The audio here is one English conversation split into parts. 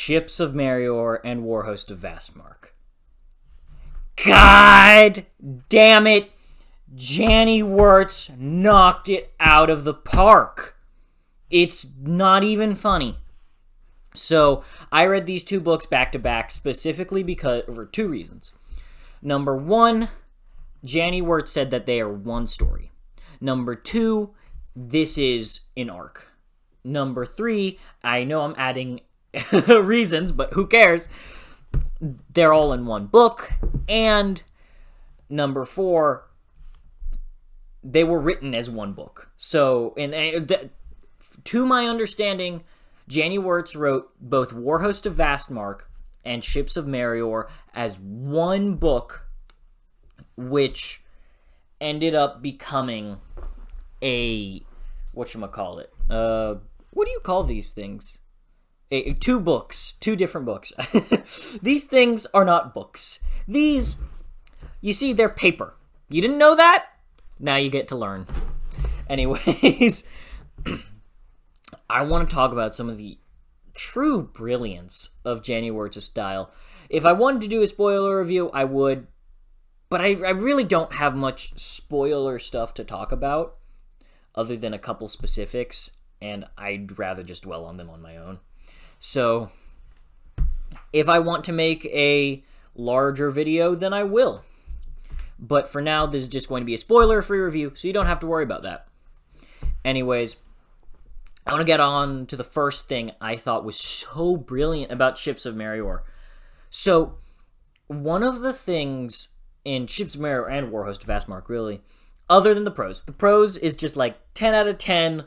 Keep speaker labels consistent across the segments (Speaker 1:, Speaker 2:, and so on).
Speaker 1: Ships of Merior and Warhost of Vastmark. God damn it! Janny Wirtz knocked it out of the park. It's not even funny. So, I read these two books back to back specifically for two reasons. Number one, Janny Wirtz said that they are one story. Number two, this is an arc. Number three, I know I'm adding reasons, but who cares? They're all in one book. And number four, they were written as one book. So, to my understanding, Janny Wirtz wrote both Warhost of Vastmark and Ships of Merior as one book, which ended up becoming a whatchamacallit. What do you call these things? Two different books. These things are not books. These, you see, they're paper. You didn't know that? Now you get to learn. Anyways, I want to talk about some of the true brilliance of Janny Wirtz's style. If I wanted to do a spoiler review, I would, but I really don't have much spoiler stuff to talk about, other than a couple specifics, and I'd rather just dwell on them on my own. So, if I want to make a larger video, then I will. But for now, this is just going to be a spoiler-free review, so you don't have to worry about that. Anyways, I want to get on to the first thing I thought was so brilliant about Ships of Merior. So, one of the things in Ships of Merior and Warhost of Vastmark, really, other than the prose is just like 10 out of 10.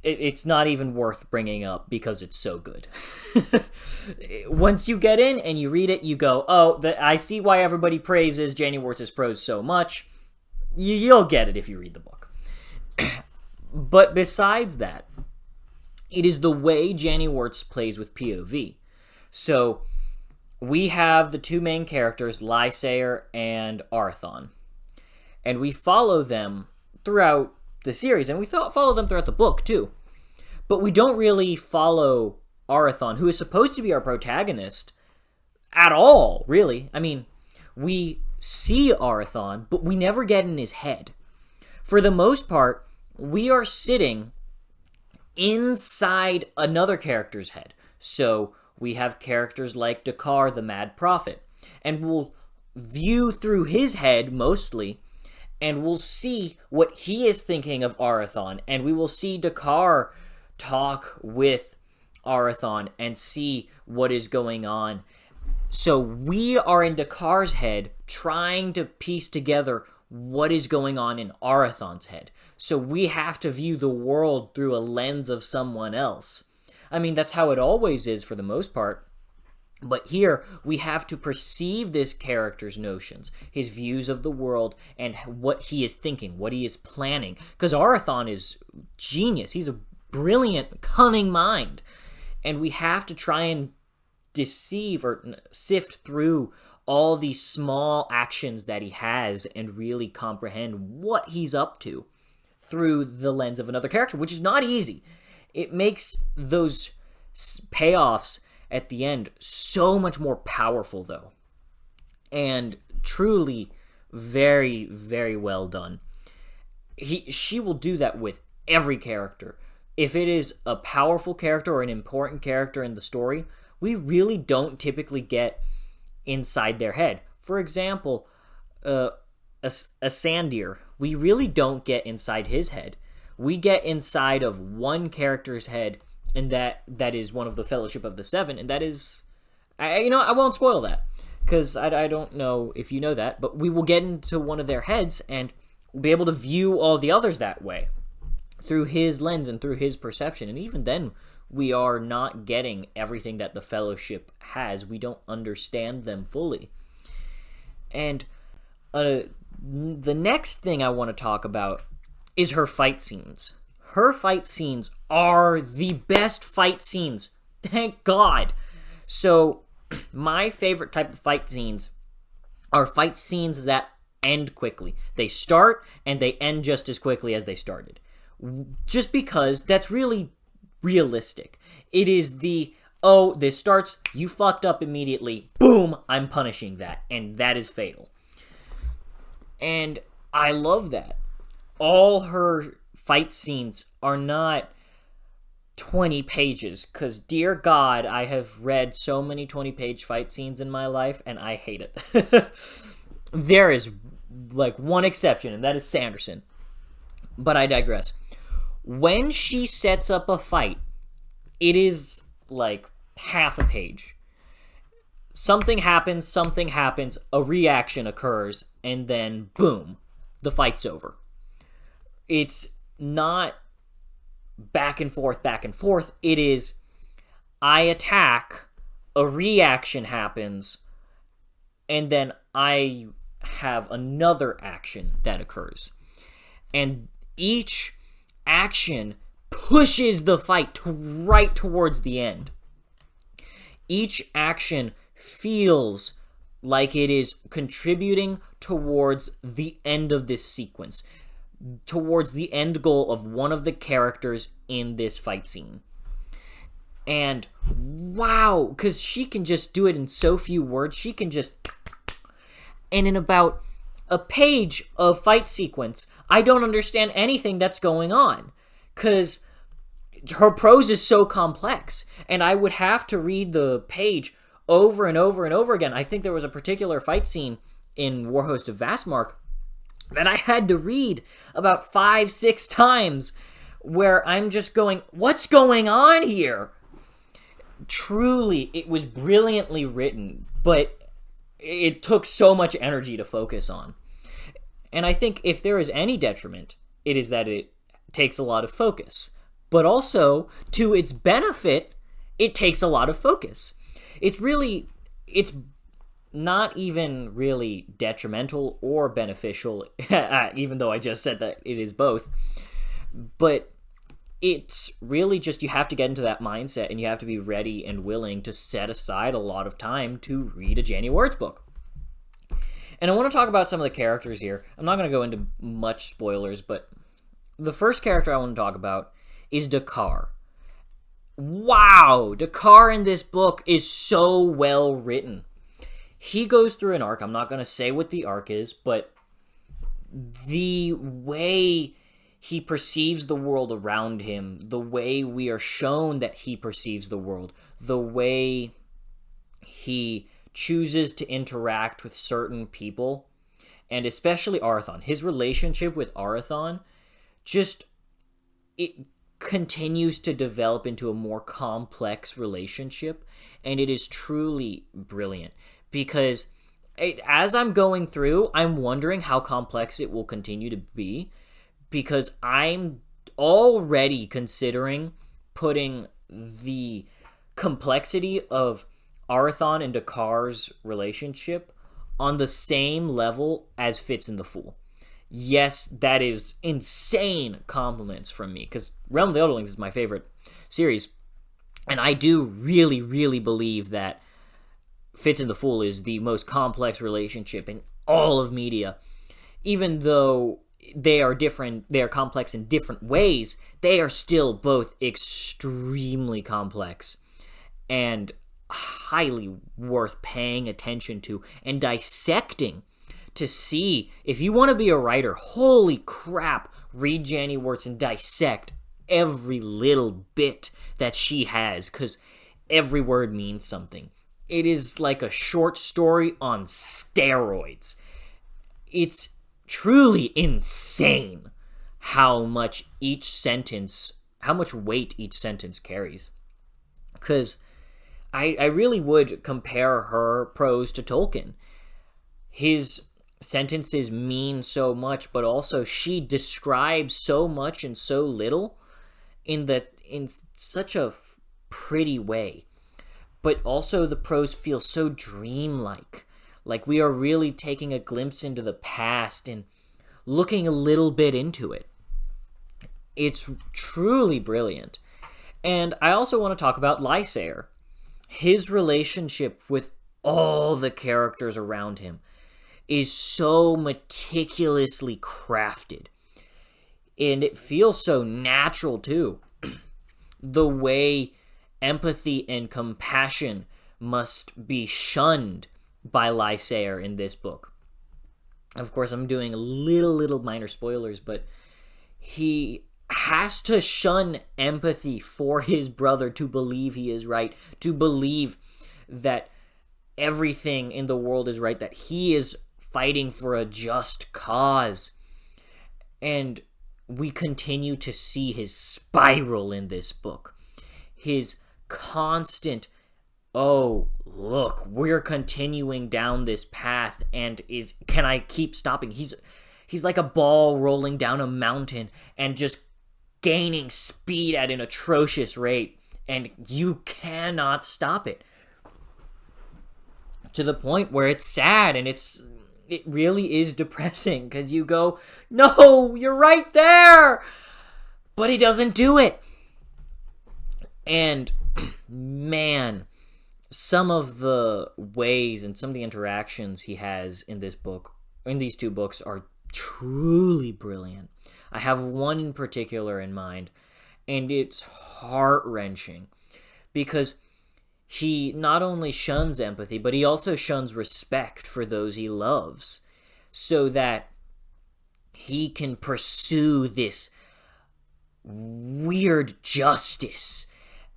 Speaker 1: It's not even worth bringing up because it's so good. Once you get in and you read it, you go, oh, I see why everybody praises Janny Wirtz's prose so much. You'll get it if you read the book. But besides that, it is the way Janny Wirtz plays with POV. So, we have the two main characters, Lysair and Arathon. And we follow them throughout the series, and we follow them throughout the book, too. But we don't really follow Arathon, who is supposed to be our protagonist, at all, really. I mean, we see Arathon, but we never get in his head. For the most part, we are sitting inside another character's head. So, we have characters like Dakar, the Mad Prophet, and we'll view through his head, mostly, and we'll see what he is thinking of Arathon, and we will see Dakar talk with Arathon and see what is going on. So we are in Dakar's head trying to piece together what is going on in Arathon's head. So we have to view the world through a lens of someone else. I mean, that's how it always is for the most part. But here, we have to perceive this character's notions, his views of the world, and what he is thinking, what he is planning. Because Arathon is genius. He's a brilliant, cunning mind. And we have to try and deceive or sift through all these small actions that he has and really comprehend what he's up to through the lens of another character, which is not easy. It makes those payoffs at the end so much more powerful, though, and truly very, very well done. She will do that with every character. If it is a powerful character or an important character in the story, we really don't typically get inside their head. For example, a Sandir, we really don't get inside his head. We get inside of one character's head, and that is one of the Fellowship of the Seven, and that is, I won't spoil that, because I don't know if you know that, but we will get into one of their heads, and we'll be able to view all the others that way, through his lens and through his perception, and even then, we are not getting everything that the Fellowship has. We don't understand them fully. And the next thing I want to talk about is her fight scenes. Her fight scenes are the best fight scenes. Thank God. So, my favorite type of fight scenes are fight scenes that end quickly. They start and they end just as quickly as they started. Just because that's really realistic. It is the oh, this starts, you fucked up immediately, boom, I'm punishing that, and that is fatal. And I love that. All her fight scenes are not 20 pages, because dear God, I have read so many 20-page fight scenes in my life, and I hate it. There is like one exception, and that is Sanderson. But I digress. When she sets up a fight, it is like half a page. Something happens, a reaction occurs, and then boom, the fight's over. It's not back and forth. It is, I attack, a reaction happens, and then I have another action that occurs. And each action pushes the fight right towards the end. Each action feels like it is contributing towards the end of this sequence, towards the end goal of one of the characters in this fight scene. And wow, because she can just do it in so few words. She can just... And in about a page of fight sequence, I don't understand anything that's going on, because her prose is so complex, and I would have to read the page over and over and over again. I think there was a particular fight scene in Warhost of Vastmark that I had to read about 5-6 times, where I'm just going, what's going on here? Truly, it was brilliantly written, but it took so much energy to focus on. And I think if there is any detriment, it is that it takes a lot of focus. But also, to its benefit, it takes a lot of focus. It's not even really detrimental or beneficial, even though I just said that it is both. But it's really just, you have to get into that mindset, and you have to be ready and willing to set aside a lot of time to read a Janny Wirtz book. And I want to talk about some of the characters here. I'm not going to go into much spoilers, but the first character I want to talk about is Dakar. Wow! Dakar in this book is so well written. He goes through an arc. I'm not going to say what the arc is, but the way he perceives the world around him, the way we are shown that he perceives the world, the way he chooses to interact with certain people, and especially Arathon. His relationship with Arathon, it continues to develop into a more complex relationship, and it is truly brilliant, because as I'm going through, I'm wondering how complex it will continue to be, because I'm already considering putting the complexity of Arathon and Dakar's relationship on the same level as Fitz and the Fool. Yes, that is insane compliments from me, because Realm of the Elderlings is my favorite series, and I do really, really believe that Fitz and the Fool is the most complex relationship in all of media. Even though they are different, they are complex in different ways, they are still both extremely complex and highly worth paying attention to and dissecting to see. If you want to be a writer, holy crap, read Janny Wirtz and dissect every little bit that she has, because every word means something. It is like a short story on steroids. It's truly insane how much weight each sentence carries. Because I really would compare her prose to Tolkien. His sentences mean so much, but also she describes so much and so little in such a pretty way. But also the prose feels so dreamlike. Like we are really taking a glimpse into the past and looking a little bit into it. It's truly brilliant. And I also want to talk about Lysair. His relationship with all the characters around him is so meticulously crafted. And it feels so natural, too. The way empathy and compassion must be shunned by Lysair in this book. Of course, I'm doing little minor spoilers, but he has to shun empathy for his brother to believe he is right, to believe that everything in the world is right, that he is fighting for a just cause. And we continue to see his spiral in this book. His constant, oh, look, we're continuing down this path, and can I keep stopping? He's like a ball rolling down a mountain and just gaining speed at an atrocious rate, and you cannot stop it. To the point where it's sad, and it really is depressing, because you go, no, you're right there! But he doesn't do it. And, man, some of the ways and some of the interactions he has in this book, in these two books, are truly brilliant. I have one in particular in mind, and it's heart-wrenching, because he not only shuns empathy, but he also shuns respect for those he loves, so that he can pursue this weird justice.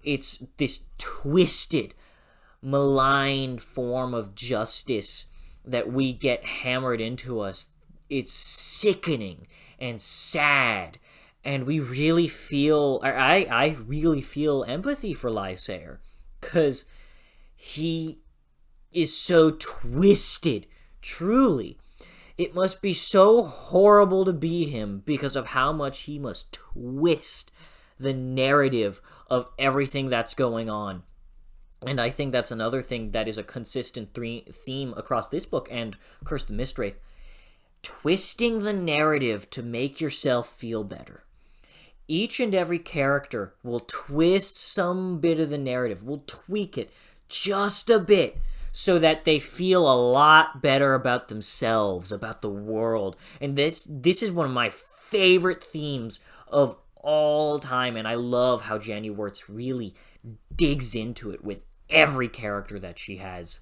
Speaker 1: It's this twisted, malign form of justice that we get hammered into us. It's sickening and sad, and we really feel, I really feel empathy for Lysair, because he is so twisted, truly. It must be so horrible to be him because of how much he must twist the narrative of everything that's going on. And I think that's another thing that is a consistent theme across this book and Curse the Mistwraith. Twisting the narrative to make yourself feel better. Each and every character will twist some bit of the narrative, will tweak it just a bit, so that they feel a lot better about themselves, about the world. And this is one of my favorite themes of all time, and I love how Janny Wirtz really digs into it with every character that she has.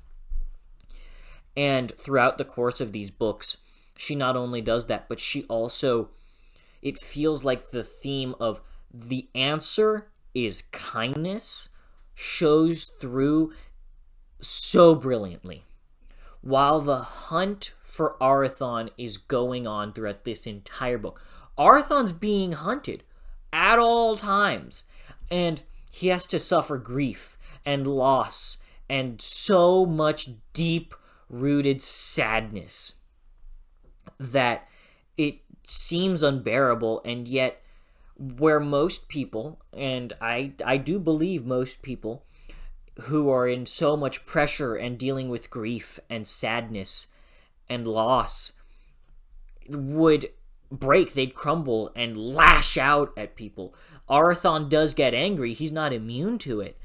Speaker 1: And throughout the course of these books, she not only does that, but she also, it feels like the theme of the answer is kindness shows through so brilliantly. While the hunt for Arathon is going on throughout this entire book, Arathon's being hunted at all times, and he has to suffer grief and loss and so much deep-rooted sadness that it seems unbearable. And yet, where most people, and I do believe most people who are in so much pressure and dealing with grief and sadness and loss would break, they'd crumble and lash out at people. Arathon does get angry, he's not immune to it,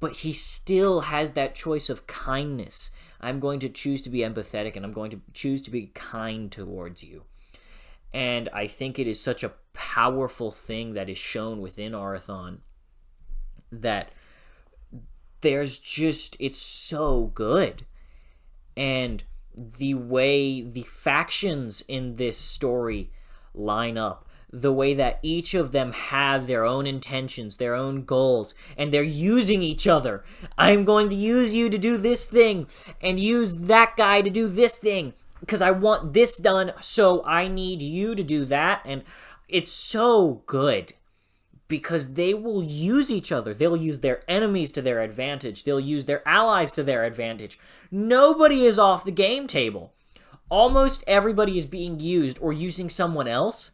Speaker 1: but he still has that choice of kindness. I'm going to choose to be empathetic, and I'm going to choose to be kind towards you. And I think it is such a powerful thing that is shown within Arathon that there's just, it's so good. And the way the factions in this story line up, the way that each of them have their own intentions, their own goals, and they're using each other. I'm going to use you to do this thing, and use that guy to do this thing, because I want this done, so I need you to do that. And it's so good, because they will use each other. They'll use their enemies to their advantage. They'll use their allies to their advantage. Nobody is off the game table. Almost everybody is being used or using someone else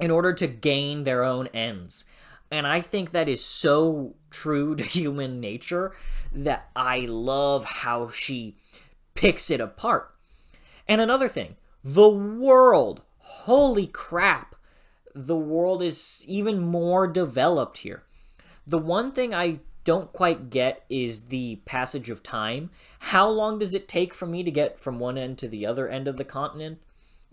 Speaker 1: in order to gain their own ends. And I think that is so true to human nature that I love how she picks it apart. And another thing, the world. Holy crap. The world is even more developed here. The one thing I don't quite get is the passage of time. How long does it take for me to get from one end to the other end of the continent?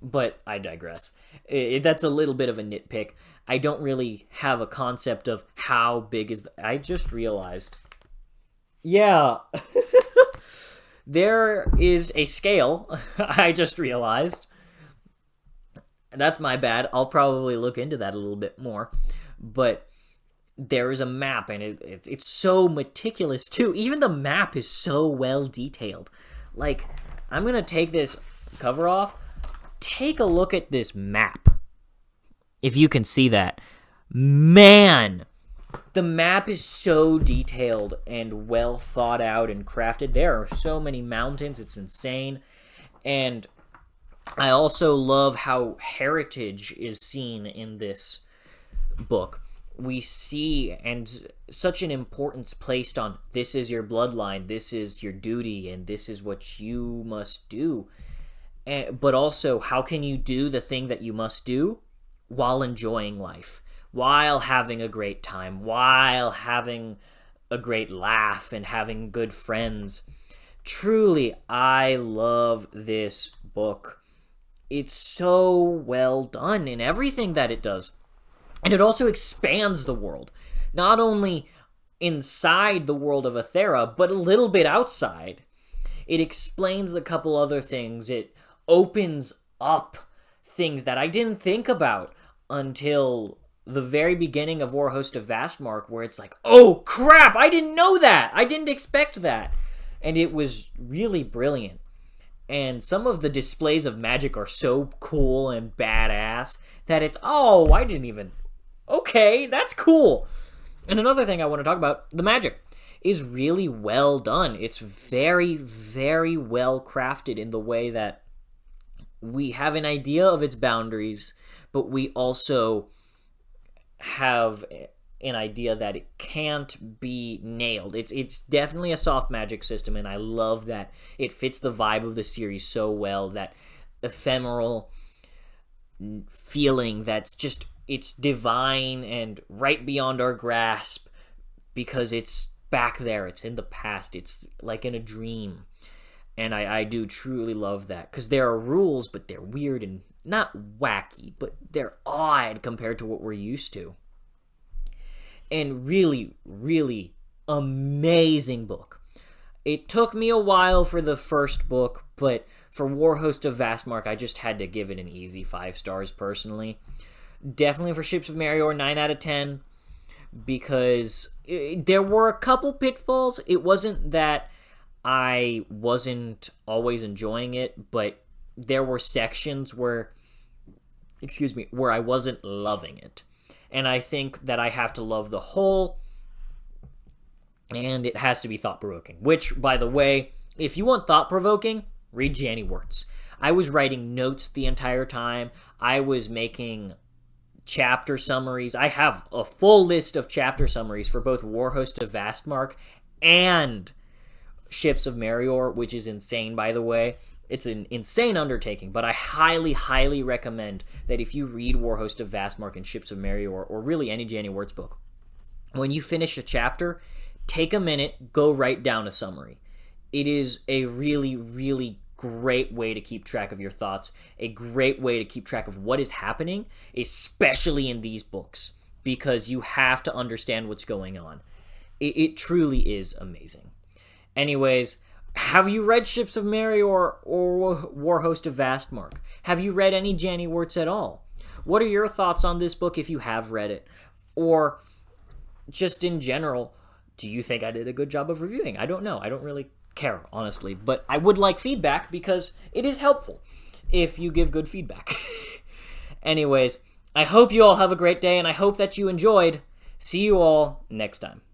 Speaker 1: But I digress. That's a little bit of a nitpick. I don't really have a concept of how big is. I just realized. Yeah, there is a scale. I just realized. That's my bad. I'll probably look into that a little bit more. But there is a map, and it's so meticulous too. Even the map is so well detailed. Like, I'm gonna take this cover off. Take a look at this map. If you can see that. Man, the map is so detailed and well thought out and crafted. There are so many mountains. It's insane. And I also love how heritage is seen in this book. We see and such an importance placed on this is your bloodline, this is your duty, and this is what you must do. But also, how can you do the thing that you must do while enjoying life, while having a great time, while having a great laugh and having good friends. Truly, I love this book. It's so well done in everything that it does. And it also expands the world. Not only inside the world of Athera, but a little bit outside. It explains a couple other things. It opens up things that I didn't think about until the very beginning of War Host of Vastmark, where it's like, oh crap, I didn't know that. I didn't expect that. And it was really brilliant. And some of the displays of magic are so cool and badass that it's, oh, I didn't even... Okay, that's cool. And another thing I want to talk about, the magic is really well done. It's very, very well crafted in the way that we have an idea of its boundaries, but we also have an idea that it can't be nailed. It's definitely a soft magic system, and I love that it fits the vibe of the series so well, that ephemeral feeling that's just, it's divine and right beyond our grasp because it's back there, it's in the past, it's like in a dream. And I do truly love that, because there are rules, but they're weird and not wacky, but they're odd compared to what we're used to. And really, really amazing book. It took me a while for the first book, but for War Host of Vastmark, I just had to give it an easy 5 stars personally. Definitely for Ships of Merior, 9 out of 10, because there were a couple pitfalls. It wasn't that I wasn't always enjoying it, but there were sections where I wasn't loving it. And I think that I have to love the whole, and it has to be thought-provoking. Which, by the way, if you want thought-provoking, read Janny Wirtz. I was writing notes the entire time. I was making chapter summaries. I have a full list of chapter summaries for both War Host of Vastmark and Ships of Merior, which is insane, by the way. It's an insane undertaking, but I highly, highly recommend that if you read War Host of Vastmark and Ships of Merior, or really any Janny Wirtz book, when you finish a chapter, take a minute, go write down a summary. It is a really, really great way to keep track of your thoughts, a great way to keep track of what is happening, especially in these books, because you have to understand what's going on. It truly is amazing. Anyways, have you read Ships of Merior or War Host of Vastmark? Have you read any Janny Wirtz at all? What are your thoughts on this book if you have read it? Or just in general, do you think I did a good job of reviewing? I don't know. I don't really care, honestly. But I would like feedback because it is helpful if you give good feedback. Anyways, I hope you all have a great day, and I hope that you enjoyed. See you all next time.